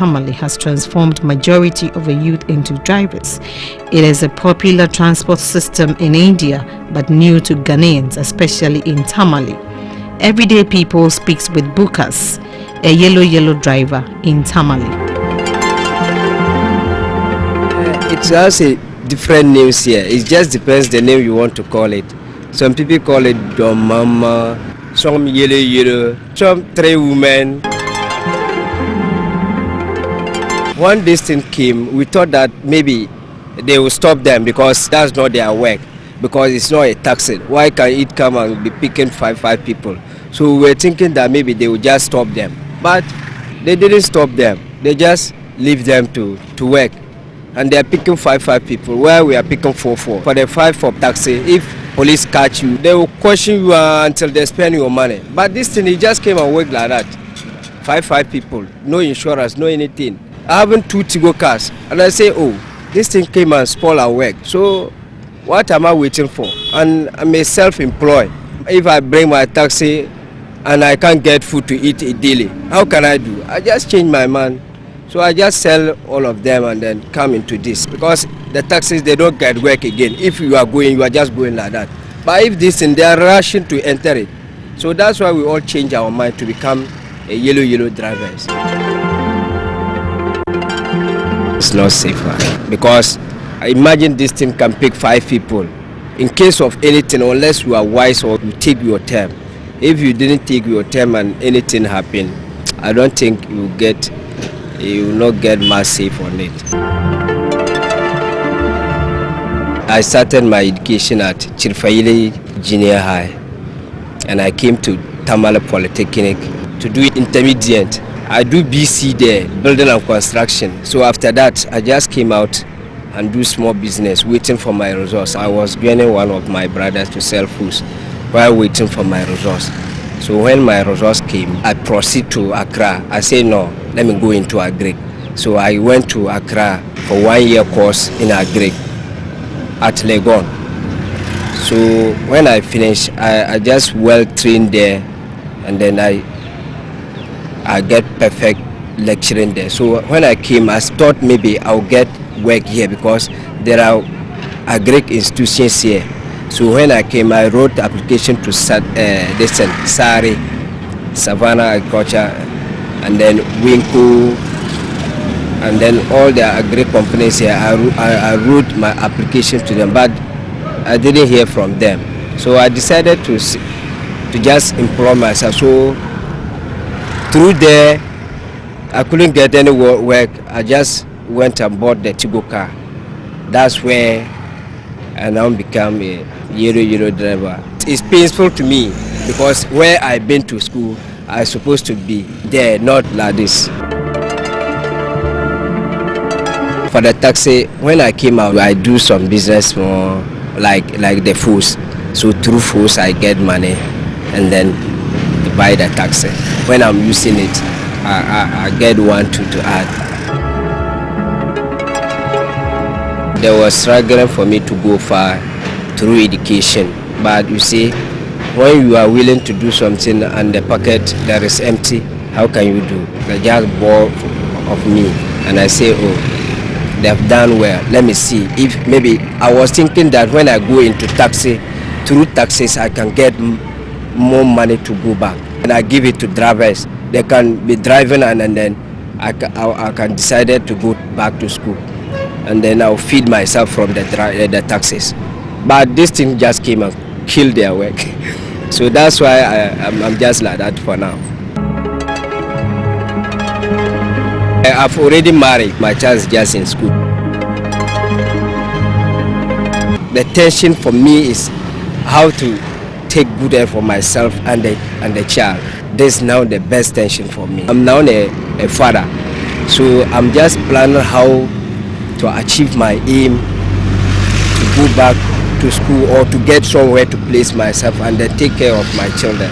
Tamale has transformed majority of the youth into drivers. It is a popular transport system in India, but new to Ghanaians, especially in Tamale. Everyday people speaks with Bukas, a yellow driver in Tamale. It has a different names here. It just depends the name you want to call it. Some people call it Domama, some yellow, some three women. When this thing came, we thought that maybe they will stop them because that's not their work, because it's not a taxi. Why can it come and be picking five people? So we were thinking that maybe they would just stop them. But they didn't stop them. They just leave them to work. And they are picking five people, where we are picking 4. For the 5 for taxi, if police catch you, they will question you until they spend your money. But this thing, it just came and worked like that. 5 people, no insurance, no anything. I haven't 2 Tigo cars. And I say, oh, this thing came and spoiled our work. So what am I waiting for? And I'm a self-employed. If I bring my taxi and I can't get food to eat daily, how can I do? I just change my mind. So I just sell all of them and then come into this, because the taxis, they don't get work again. If you are going, you are just going like that. But if this thing, they are rushing to enter it. So that's why we all change our mind to become a yellow drivers. It's not safer, because I imagine this thing can pick 5 people. In case of anything, unless you are wise or you take your time. If you didn't take your time and anything happened, I don't think you will not get massive on it. I started my education at Chirfaile Junior High, and I came to Tamale Polytechnic to do intermediate. I do BC there, building and construction. So after that, I just came out and do small business, waiting for my resource. I was joining one of my brothers to sell foods while waiting for my resource. So when my resource came, I proceed to Accra. I say no, let me go into Agric. So I went to Accra for 1-year course in Agric at Legon. So when I finished, I just well trained there, and then I get perfect lecturing there. So when I came, I thought maybe I'll get work here because there are Agric institutions here. So when I came, I wrote application to Sari, Savannah Agriculture, and then Winko, and then all the agri companies here. I wrote my application to them, but I didn't hear from them. So I decided to just employ myself. So through there, I couldn't get any work. I just went and bought the Tigo car. That's where I now become a yellow driver. It's painful to me because where I've been to school, I'm supposed to be there, not like this. For the taxi, when I came out, I do some business more like the foods. So through foods, I get money and then buy the taxi. When I'm using it, I get 1 to add. There was struggling for me to go far through education, but you see, when you are willing to do something and the pocket that is empty, how can you do? They just bought of me, and I say, oh, they've done well. Let me see if maybe I was thinking that when I go into taxi, through taxis I can get more money to go back, and I give it to drivers. They can be driving, and then I can decide to go back to school, and then I'll feed myself from the taxis. But this thing just came and killed their work. So that's why I'm just like that for now. I've already married. My child is just in school. The tension for me is how to take good care for myself and the child. This is now the best tension for me. I'm now a father, so I'm just planning how to achieve my aim to go back to school or to get somewhere to place myself and then take care of my children.